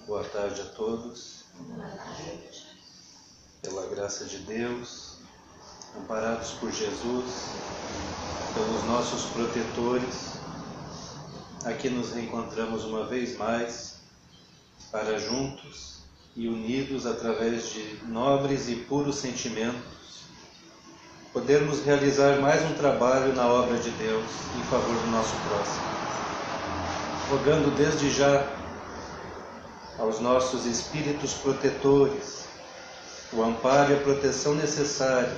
Boa tarde a todos. Pela graça de Deus, amparados por Jesus, pelos nossos protetores, aqui nos reencontramos uma vez mais para juntos e unidos através de nobres e puros sentimentos podermos realizar mais um trabalho na obra de Deus em favor do nosso próximo, rogando desde já aos nossos espíritos protetores o amparo e a proteção necessária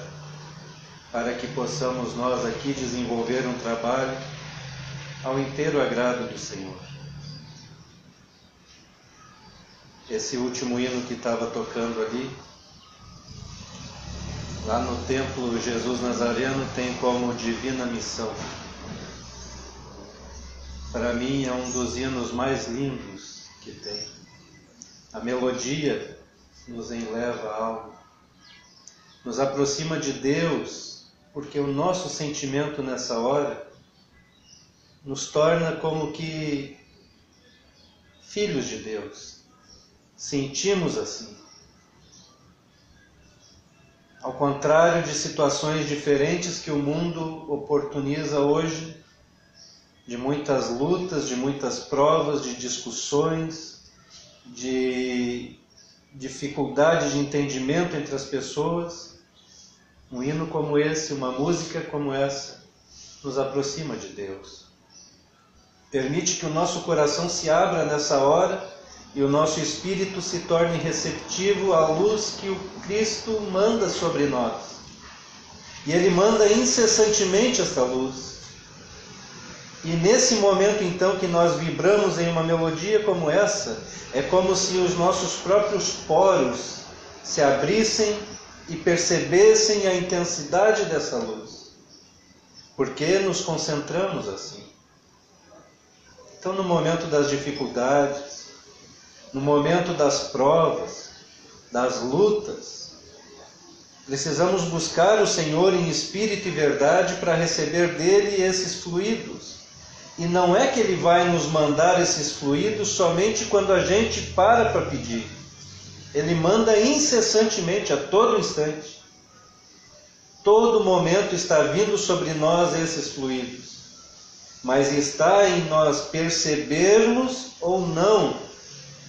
para que possamos nós aqui desenvolver um trabalho ao inteiro agrado do Senhor. Esse último hino que estava tocando ali, lá no templo Jesus Nazareno, tem como divina missão. Para mim é um dos hinos mais lindos que tem. A melodia nos enleva a algo, nos aproxima de Deus, porque o nosso sentimento nessa hora nos torna como que filhos de Deus. Sentimos assim. Ao contrário de situações diferentes que o mundo oportuniza hoje, de muitas lutas, de muitas provas, de discussões, de dificuldade de entendimento entre as pessoas, um hino como esse, uma música como essa, nos aproxima de Deus. Permite que o nosso coração se abra nessa hora e o nosso espírito se torne receptivo à luz que o Cristo manda sobre nós. E Ele manda incessantemente esta luz. E nesse momento então que nós vibramos em uma melodia como essa, é como se os nossos próprios poros se abrissem e percebessem a intensidade dessa luz. Porque nos concentramos assim. Então, no momento das dificuldades, no momento das provas, das lutas, precisamos buscar o Senhor em espírito e verdade para receber dele esses fluidos. E não é que Ele vai nos mandar esses fluidos somente quando a gente para pedir. Ele manda incessantemente, a todo instante. Todo momento está vindo sobre nós esses fluidos. Mas está em nós percebermos ou não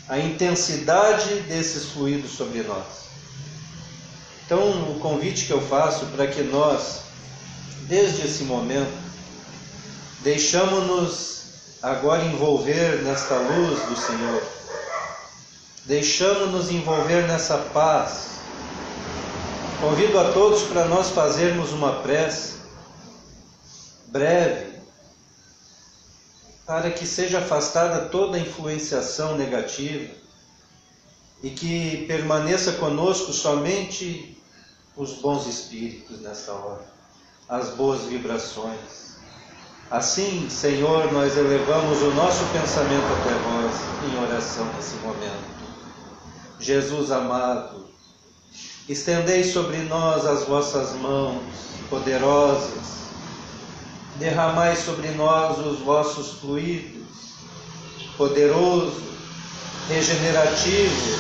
a intensidade desses fluidos sobre nós. Então, o convite que eu faço para que nós, desde esse momento, deixamos-nos agora envolver nesta luz do Senhor. Deixamos-nos envolver nessa paz. Convido a todos para nós fazermos uma prece breve, para que seja afastada toda a influenciação negativa e que permaneça conosco somente os bons espíritos nessa hora, as boas vibrações. Assim, Senhor, nós elevamos o nosso pensamento até vós em oração nesse momento. Jesus amado, estendei sobre nós as vossas mãos poderosas, derramai sobre nós os vossos fluidos, poderoso, regenerativo,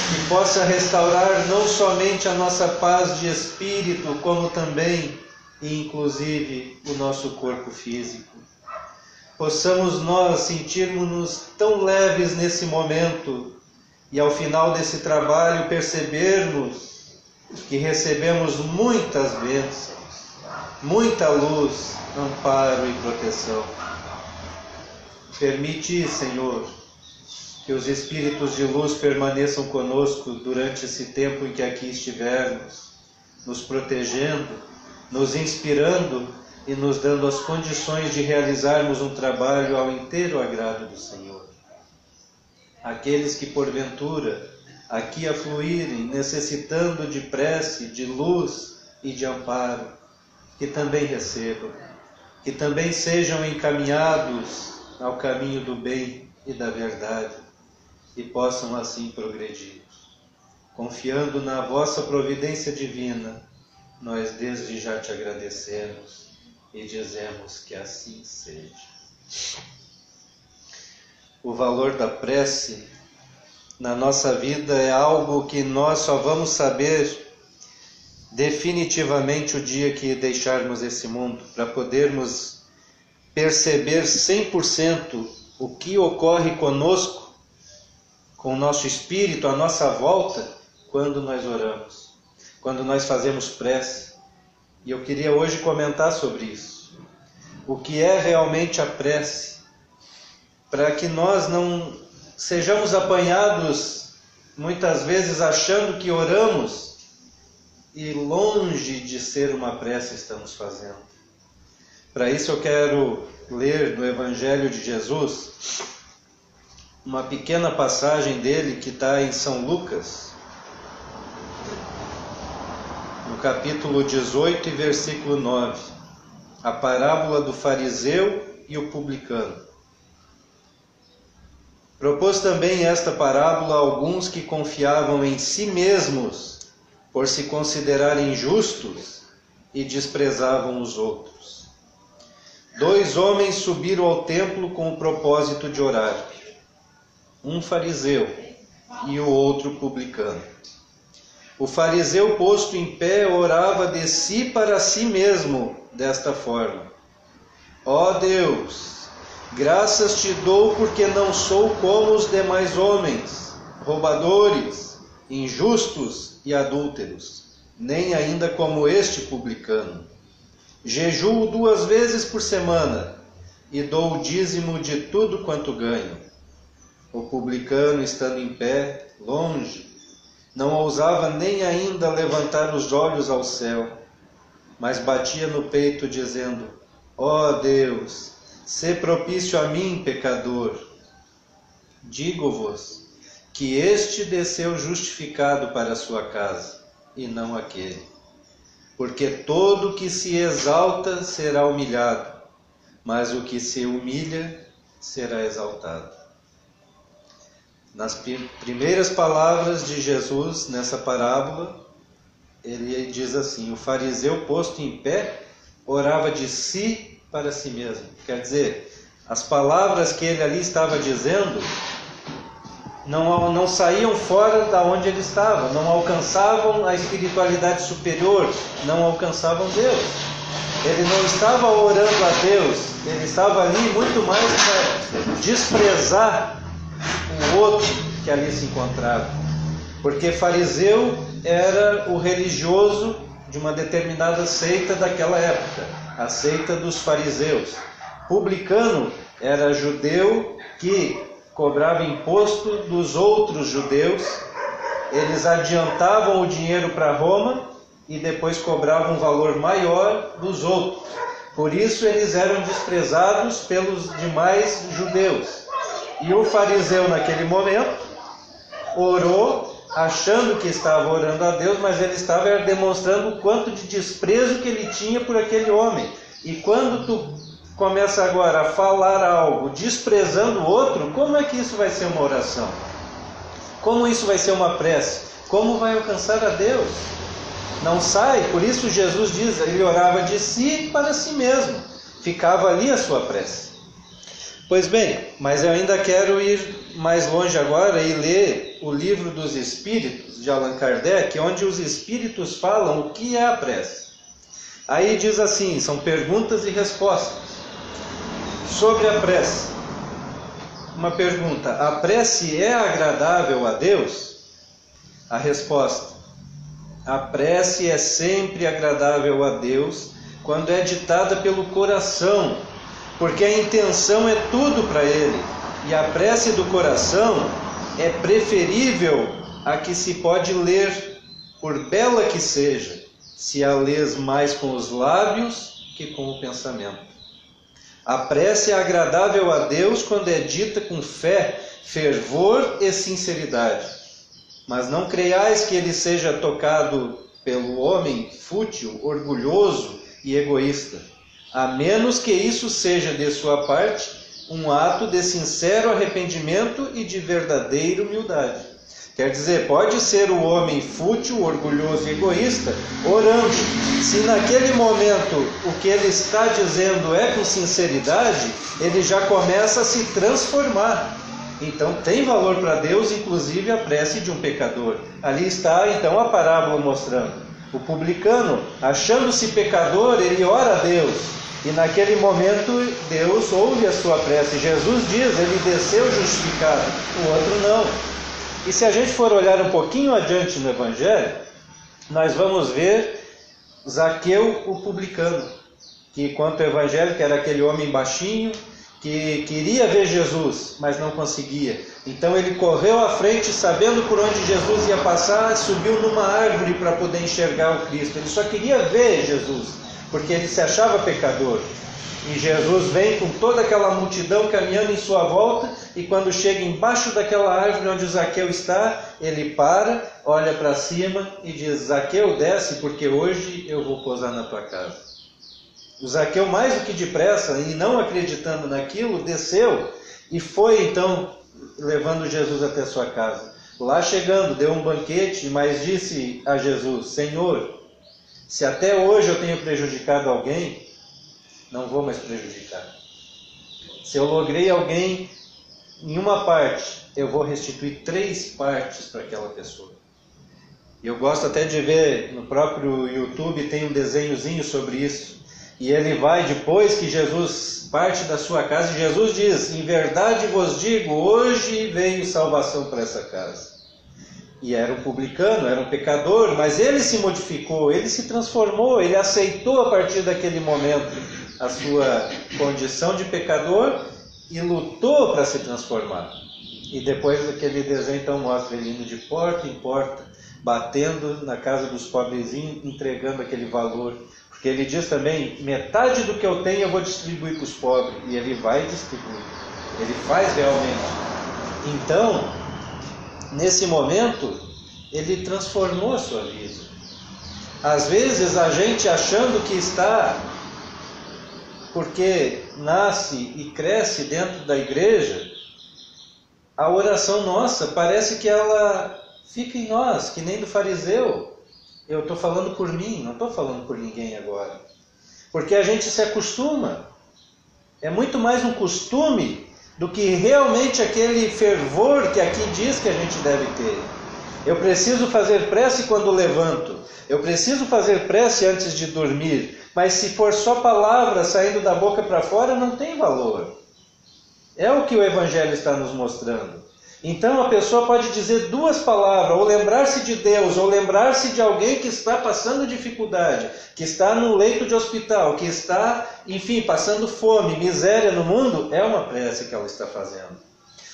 que possa restaurar não somente a nossa paz de espírito, como também e inclusive o nosso corpo físico. Possamos nós sentirmos-nos tão leves nesse momento e ao final desse trabalho percebermos que recebemos muitas bênçãos, muita luz, amparo e proteção. Permite, Senhor, que os espíritos de luz permaneçam conosco durante esse tempo em que aqui estivermos, nos protegendo, nos inspirando e nos dando as condições de realizarmos um trabalho ao inteiro agrado do Senhor. Aqueles que porventura aqui afluírem, necessitando de prece, de luz e de amparo, que também recebam, que também sejam encaminhados ao caminho do bem e da verdade e possam assim progredir. Confiando na vossa providência divina, nós desde já te agradecemos e dizemos que assim seja. O valor da prece na nossa vida é algo que nós só vamos saber definitivamente o dia que deixarmos esse mundo, para podermos perceber 100% o que ocorre conosco, com o nosso espírito, à nossa volta, quando nós oramos, quando nós fazemos prece. E eu queria hoje comentar sobre isso. O que é realmente a prece, para que nós não sejamos apanhados muitas vezes achando que oramos e longe de ser uma prece estamos fazendo. Para isso eu quero ler do Evangelho de Jesus uma pequena passagem dele que está em São Lucas, no capítulo 18 e versículo 9, a parábola do fariseu e o publicano. Propôs também esta parábola a alguns que confiavam em si mesmos por se considerarem justos e desprezavam os outros. 2 homens subiram ao templo com o propósito de orar, um fariseu e o outro publicano. O fariseu, posto em pé, orava de si para si mesmo desta forma: ó Deus, graças te dou porque não sou como os demais homens, roubadores, injustos e adúlteros, nem ainda como este publicano. Jejuo 2 vezes por semana e dou o dízimo de tudo quanto ganho. O publicano, estando em pé, longe, não ousava nem ainda levantar os olhos ao céu, mas batia no peito, dizendo: ó Deus, sê propício a mim, pecador. Digo-vos que este desceu justificado para a sua casa, e não aquele. Porque todo que se exalta será humilhado, mas o que se humilha será exaltado. Nas primeiras palavras de Jesus nessa parábola, ele diz assim: o fariseu, posto em pé, orava de si para si mesmo. Quer dizer, as palavras que ele ali estava dizendo não saíam fora da onde ele estava, não alcançavam a espiritualidade superior, não alcançavam Deus. Ele não estava orando a Deus, ele estava ali muito mais para desprezar o outro que ali se encontrava. Porque fariseu era o religioso de uma determinada seita daquela época, a seita dos fariseus. Publicano era judeu que cobrava imposto dos outros judeus. Eles adiantavam o dinheiro para Roma e depois cobravam um valor maior dos outros. Por isso eles eram desprezados pelos demais judeus. E o fariseu, naquele momento, orou achando que estava orando a Deus, mas ele estava demonstrando o quanto de desprezo que ele tinha por aquele homem. E quando tu começa agora a falar algo desprezando o outro, como é que isso vai ser uma oração? Como isso vai ser uma prece? Como vai alcançar a Deus? Não sai. Por isso Jesus diz, ele orava de si para si mesmo. Ficava ali a sua prece. Pois bem, mas eu ainda quero ir mais longe agora e ler o Livro dos Espíritos, de Allan Kardec, onde os Espíritos falam o que é a prece. Aí diz assim, são perguntas e respostas. Sobre a prece, uma pergunta: a prece é agradável a Deus? A resposta: a prece é sempre agradável a Deus quando é ditada pelo coração, porque a intenção é tudo para Ele, e a prece do coração é preferível à que se pode ler, por bela que seja, se a lês mais com os lábios que com o pensamento. A prece é agradável a Deus quando é dita com fé, fervor e sinceridade. Mas não creiais que ele seja tocado pelo homem fútil, orgulhoso e egoísta, a menos que isso seja de sua parte um ato de sincero arrependimento e de verdadeira humildade. Quer dizer, pode ser o homem fútil, orgulhoso e egoísta orando. Se naquele momento o que ele está dizendo é com sinceridade, ele já começa a se transformar. Então tem valor para Deus, inclusive a prece de um pecador. Ali está então a parábola mostrando. O publicano, achando-se pecador, ele ora a Deus. E naquele momento Deus ouve a sua prece. Jesus diz, ele desceu justificado, o outro não. E se a gente for olhar um pouquinho adiante no Evangelho, nós vamos ver Zaqueu, o publicano, que conta o Evangelho que era aquele homem baixinho, que queria ver Jesus, mas não conseguia. Então ele correu à frente, sabendo por onde Jesus ia passar, subiu numa árvore para poder enxergar o Cristo. Ele só queria ver Jesus, porque ele se achava pecador. E Jesus vem com toda aquela multidão caminhando em sua volta, e quando chega embaixo daquela árvore onde o Zaqueu está, ele para, olha para cima e diz: Zaqueu, desce, porque hoje eu vou pousar na tua casa. O Zaqueu, mais do que depressa, e não acreditando naquilo, desceu e foi então levando Jesus até sua casa. Lá chegando, deu um banquete, mas disse a Jesus: Senhor, se até hoje eu tenho prejudicado alguém, não vou mais prejudicar. Se eu logrei alguém em uma parte, eu vou restituir 3 partes para aquela pessoa. Eu gosto até de ver no próprio YouTube, tem um desenhozinho sobre isso. E ele vai, depois que Jesus parte da sua casa, e Jesus diz: em verdade vos digo, hoje veio salvação para essa casa. E era um publicano, era um pecador, mas ele se modificou, ele se transformou, ele aceitou a partir daquele momento a sua condição de pecador e lutou para se transformar. E depois aquele desenho então mostra ele indo de porta em porta, batendo na casa dos pobrezinhos, entregando aquele valor. Porque ele diz também: metade do que eu tenho eu vou distribuir para os pobres. E ele vai distribuir, ele faz realmente. Então, nesse momento, ele transformou a sua vida. Às vezes a gente achando que está, porque nasce e cresce dentro da igreja, a oração nossa parece que ela fica em nós, que nem do fariseu. Eu estou falando por mim, não estou falando por ninguém agora. Porque a gente se acostuma. É muito mais um costume do que realmente aquele fervor que aqui diz que a gente deve ter. Eu preciso fazer prece quando levanto. Eu preciso fazer prece antes de dormir. Mas se for só palavras saindo da boca para fora, não tem valor. É o que o Evangelho está nos mostrando. Então a pessoa pode dizer 2 palavras, ou lembrar-se de Deus, ou lembrar-se de alguém que está passando dificuldade, que está no leito de hospital, que está, enfim, passando fome, miséria no mundo, é uma prece que ela está fazendo.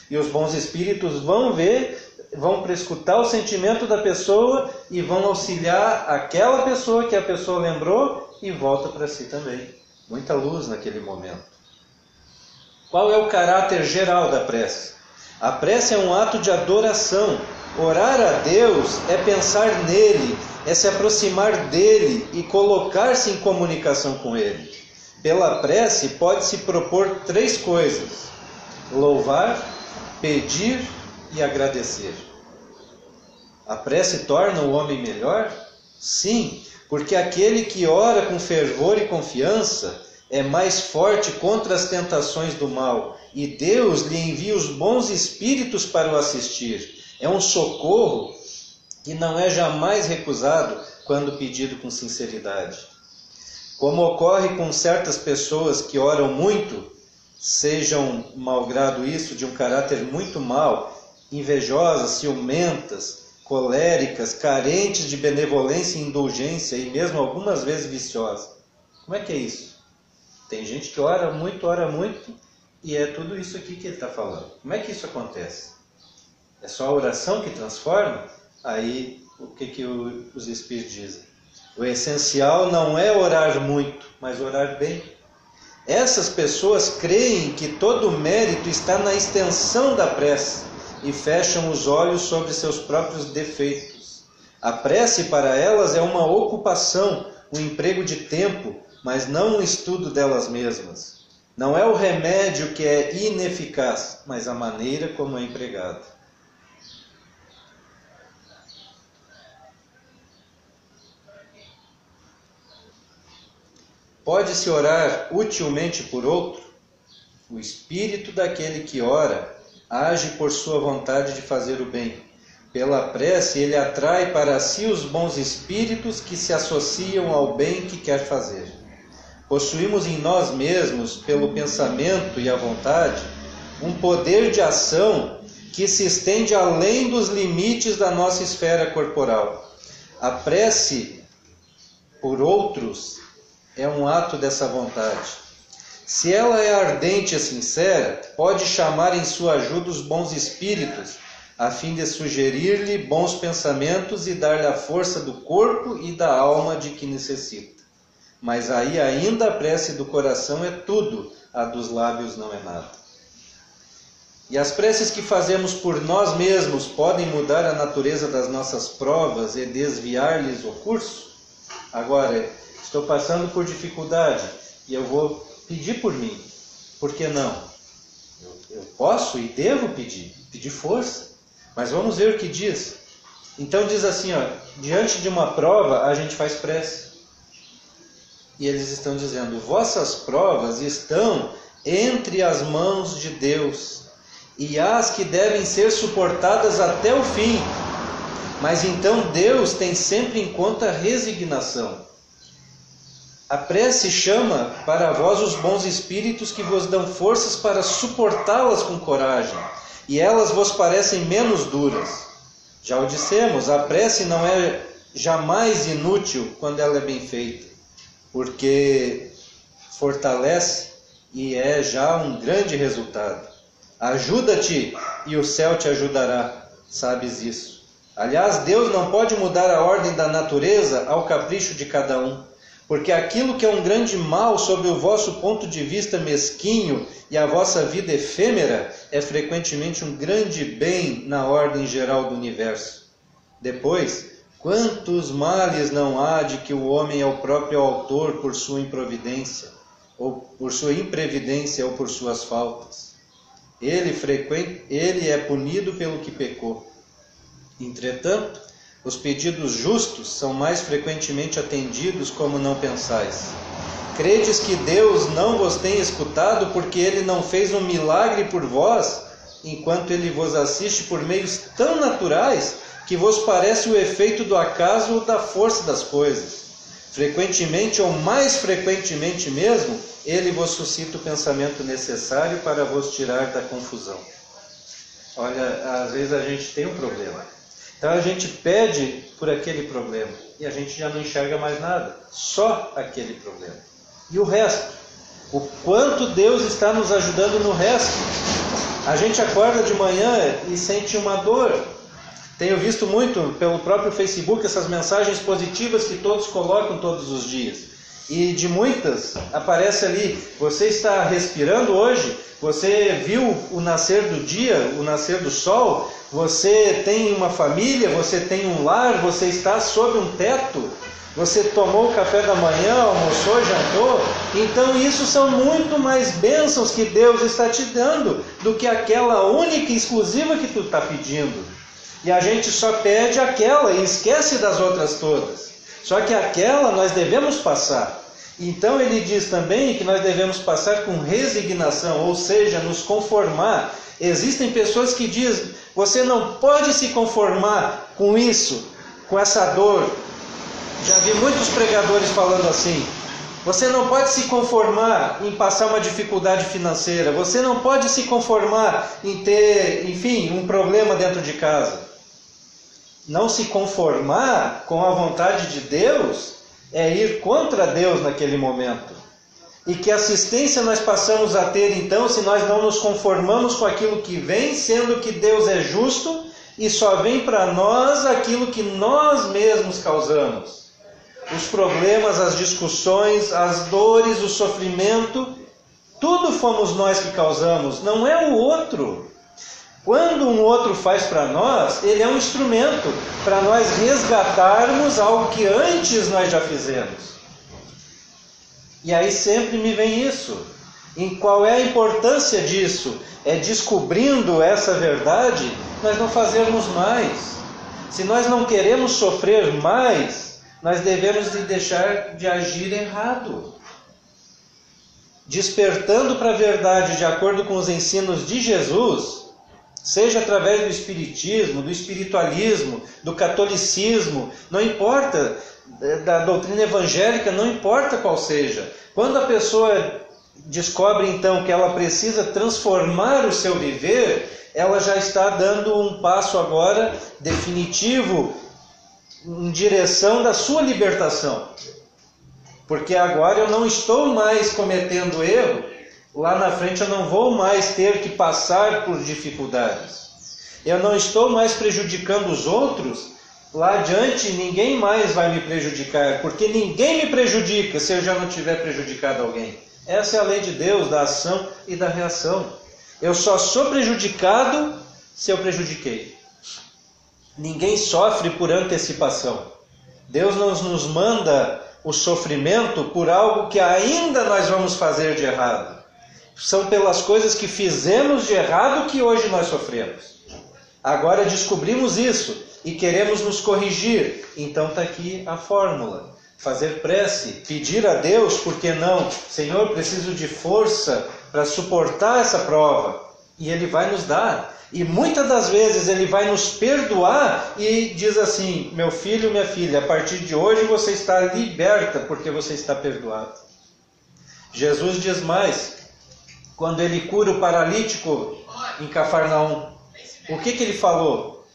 E os bons espíritos vão ver, vão prescutar o sentimento da pessoa e vão auxiliar aquela pessoa que a pessoa lembrou e volta para si também. Muita luz naquele momento. Qual é o caráter geral da prece? A prece é um ato de adoração. Orar a Deus é pensar nele, é se aproximar dele e colocar-se em comunicação com ele. Pela prece pode-se propor 3 coisas: louvar, pedir e agradecer. A prece torna o homem melhor? Sim, porque aquele que ora com fervor e confiança é mais forte contra as tentações do mal, e Deus lhe envia os bons espíritos para o assistir. É um socorro que não é jamais recusado quando pedido com sinceridade. Como ocorre com certas pessoas que oram muito, sejam, malgrado isso, de um caráter muito mau, invejosas, ciumentas, coléricas, carentes de benevolência e indulgência, e mesmo algumas vezes viciosas. Como é que é isso? Tem gente que ora muito, e é tudo isso aqui que ele está falando. Como é que isso acontece? É só a oração que transforma? Aí, o que os Espíritos dizem? O essencial não é orar muito, mas orar bem. Essas pessoas creem que todo o mérito está na extensão da prece e fecham os olhos sobre seus próprios defeitos. A prece para elas é uma ocupação, um emprego de tempo, mas não um estudo delas mesmas. Não é o remédio que é ineficaz, mas a maneira como é empregado. Pode-se orar utilmente por outro? O espírito daquele que ora age por sua vontade de fazer o bem. Pela prece, ele atrai para si os bons espíritos que se associam ao bem que quer fazer. Possuímos em nós mesmos, pelo pensamento e a vontade, um poder de ação que se estende além dos limites da nossa esfera corporal. A prece por outros é um ato dessa vontade. Se ela é ardente e sincera, pode chamar em sua ajuda os bons espíritos, a fim de sugerir-lhe bons pensamentos e dar-lhe a força do corpo e da alma de que necessita. Mas aí ainda a prece do coração é tudo, a dos lábios não é nada. E as preces que fazemos por nós mesmos podem mudar a natureza das nossas provas e desviar-lhes o curso? Agora, estou passando por dificuldade e eu vou pedir por mim. Por que não? Eu posso e devo pedir força. Mas vamos ver o que diz. Então diz assim, diante de uma prova a gente faz prece. E eles estão dizendo, vossas provas estão entre as mãos de Deus, e as que devem ser suportadas até o fim. Mas então Deus tem sempre em conta a resignação. A prece chama para vós os bons espíritos que vos dão forças para suportá-las com coragem, e elas vos parecem menos duras. Já o dissemos, a prece não é jamais inútil quando ela é bem feita, porque fortalece e é já um grande resultado. Ajuda-te e o céu te ajudará, sabes isso. Aliás, Deus não pode mudar a ordem da natureza ao capricho de cada um, porque aquilo que é um grande mal sob o vosso ponto de vista mesquinho e a vossa vida efêmera é frequentemente um grande bem na ordem geral do universo. Depois, quantos males não há de que o homem é o próprio autor por sua improvidência, ou por sua imprevidência ou por suas faltas. Ele é punido pelo que pecou. Entretanto, os pedidos justos são mais frequentemente atendidos como não pensais. Credes que Deus não vos tem escutado porque Ele não fez um milagre por vós, enquanto Ele vos assiste por meios tão naturais que vos parece o efeito do acaso ou da força das coisas. Frequentemente, ou mais frequentemente mesmo, Ele vos suscita o pensamento necessário para vos tirar da confusão. Olha, às vezes a gente tem um problema. Então a gente pede por aquele problema e a gente já não enxerga mais nada, só aquele problema. E o resto? O quanto Deus está nos ajudando no resto? A gente acorda de manhã e sente uma dor. Tenho visto muito pelo próprio Facebook essas mensagens positivas que todos colocam todos os dias. E de muitas aparece ali, você está respirando hoje, você viu o nascer do dia, o nascer do sol, você tem uma família, você tem um lar, você está sob um teto, você tomou o café da manhã, almoçou, jantou. Então isso são muito mais bênçãos que Deus está te dando do que aquela única e exclusiva que tu está pedindo. E a gente só pede aquela e esquece das outras todas. Só que aquela nós devemos passar. Então ele diz também que nós devemos passar com resignação, ou seja, nos conformar. Existem pessoas que dizem, você não pode se conformar com isso, com essa dor. Já vi muitos pregadores falando assim. Você não pode se conformar em passar uma dificuldade financeira. Você não pode se conformar em ter, enfim, um problema dentro de casa. Não se conformar com a vontade de Deus é ir contra Deus naquele momento. E que assistência nós passamos a ter então se nós não nos conformamos com aquilo que vem, sendo que Deus é justo e só vem para nós aquilo que nós mesmos causamos. Os problemas, as discussões, as dores, o sofrimento, tudo fomos nós que causamos, não é o outro. Quando um outro faz para nós, ele é um instrumento para nós resgatarmos algo que antes nós já fizemos. E aí sempre me vem isso. E qual é a importância disso? É descobrindo essa verdade, nós não fazermos mais. Se nós não queremos sofrer mais, nós devemos deixar de agir errado. Despertando para a verdade de acordo com os ensinos de Jesus, seja através do espiritismo, do espiritualismo, do catolicismo, não importa, da doutrina evangélica, não importa qual seja. Quando a pessoa descobre então que ela precisa transformar o seu viver, ela já está dando um passo agora definitivo em direção da sua libertação. Porque agora eu não estou mais cometendo erro, lá na frente eu não vou mais ter que passar por dificuldades. Eu não estou mais prejudicando os outros, lá adiante ninguém mais vai me prejudicar, porque ninguém me prejudica se eu já não tiver prejudicado alguém. Essa é a lei de Deus, da ação e da reação. Eu só sou prejudicado se eu prejudiquei. Ninguém sofre por antecipação. Deus não nos manda o sofrimento por algo que ainda nós vamos fazer de errado. São pelas coisas que fizemos de errado que hoje nós sofremos. Agora descobrimos isso e queremos nos corrigir. Então está aqui a fórmula. Fazer prece, pedir a Deus, por que não? Senhor, preciso de força para suportar essa prova. E Ele vai nos dar. E muitas das vezes Ele vai nos perdoar e diz assim: meu filho, minha filha, a partir de hoje você está liberta porque você está perdoado. Jesus diz mais, quando Ele cura o paralítico em Cafarnaum, o que Ele falou?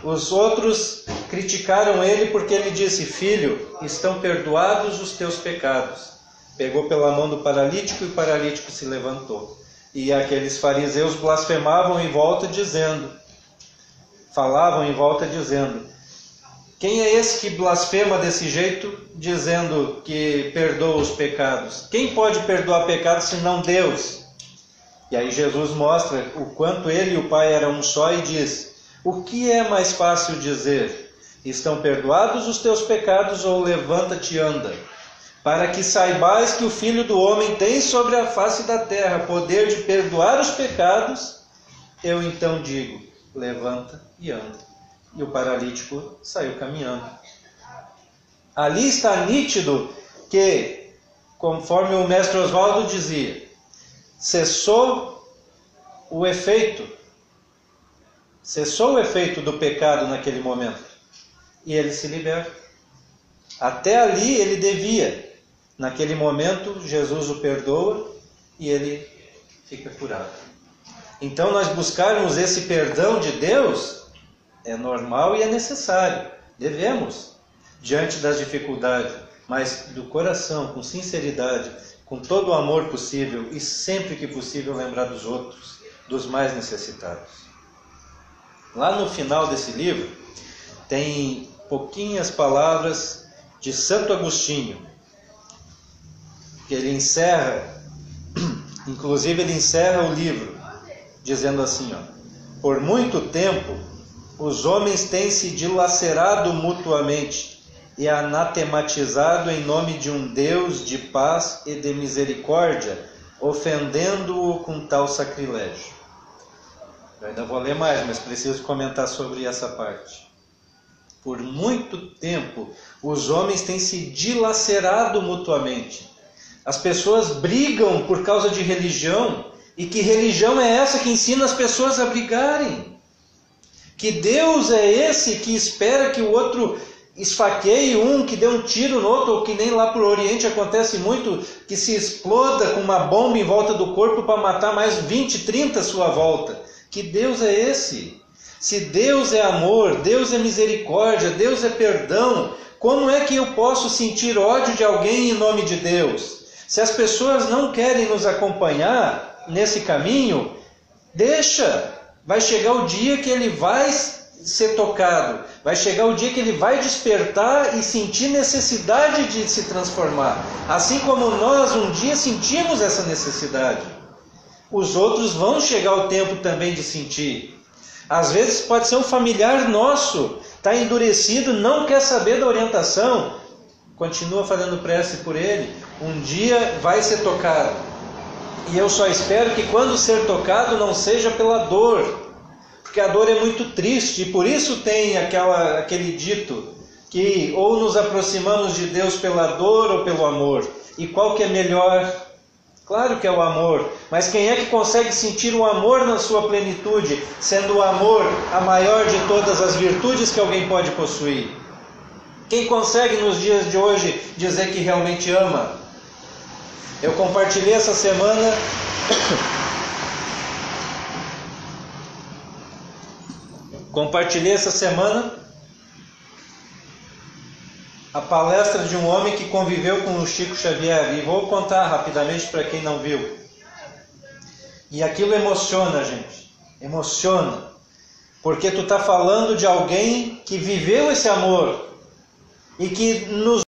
Os outros criticaram Ele porque Ele disse: filho, estão perdoados os teus pecados. Pegou pela mão do paralítico e o paralítico se levantou. E aqueles fariseus blasfemavam em volta dizendo, falavam em volta dizendo: quem é esse que blasfema desse jeito, dizendo que perdoa os pecados? Quem pode perdoar pecados senão Deus? E aí Jesus mostra o quanto Ele e o Pai eram um só e diz: o que é mais fácil dizer? Estão perdoados os teus pecados, ou levanta-te e anda? Para que saibais que o Filho do Homem tem sobre a face da terra poder de perdoar os pecados, eu então digo: levanta e anda. E o paralítico saiu caminhando. Ali está nítido que, conforme o mestre Oswaldo dizia, cessou o efeito do pecado naquele momento. E ele se liberta. Até ali ele devia. Naquele momento, Jesus o perdoa e ele fica curado. Então, nós buscarmos esse perdão de Deus é normal e é necessário. Devemos, diante das dificuldades, mas do coração, com sinceridade, com todo o amor possível e sempre que possível lembrar dos outros, dos mais necessitados. Lá no final desse livro, tem pouquinhas palavras de Santo Agostinho, que ele encerra, inclusive ele encerra o livro, dizendo assim, por muito tempo os homens têm se dilacerado mutuamente e anatematizado em nome de um Deus de paz e de misericórdia, ofendendo-o com tal sacrilégio. Eu ainda vou ler mais, mas preciso comentar sobre essa parte. Por muito tempo os homens têm se dilacerado mutuamente. As pessoas brigam por causa de religião. E que religião é essa que ensina as pessoas a brigarem? Que Deus é esse que espera que o outro esfaqueie um, que dê um tiro no outro, ou que nem lá para o Oriente acontece muito, que se exploda com uma bomba em volta do corpo para matar mais 20, 30 à sua volta? Que Deus é esse? Se Deus é amor, Deus é misericórdia, Deus é perdão, como é que eu posso sentir ódio de alguém em nome de Deus? Se as pessoas não querem nos acompanhar nesse caminho, deixa. Vai chegar o dia que ele vai ser tocado. Vai chegar o dia que ele vai despertar e sentir necessidade de se transformar. Assim como nós um dia sentimos essa necessidade. Os outros vão chegar o tempo também de sentir. Às vezes pode ser um familiar nosso, está endurecido, não quer saber da orientação. Continua fazendo prece por ele. Um dia vai ser tocado. E eu só espero que quando ser tocado não seja pela dor. Porque a dor é muito triste. E por isso tem aquele dito que ou nos aproximamos de Deus pela dor ou pelo amor. E qual que é melhor? Claro que é o amor, mas quem é que consegue sentir o amor na sua plenitude, sendo o amor a maior de todas as virtudes que alguém pode possuir? Quem consegue nos dias de hoje dizer que realmente ama? Eu compartilhei essa semana a palestra de um homem que conviveu com o Chico Xavier, e vou contar rapidamente para quem não viu. E aquilo emociona, gente, emociona, porque tu está falando de alguém que viveu esse amor e que nos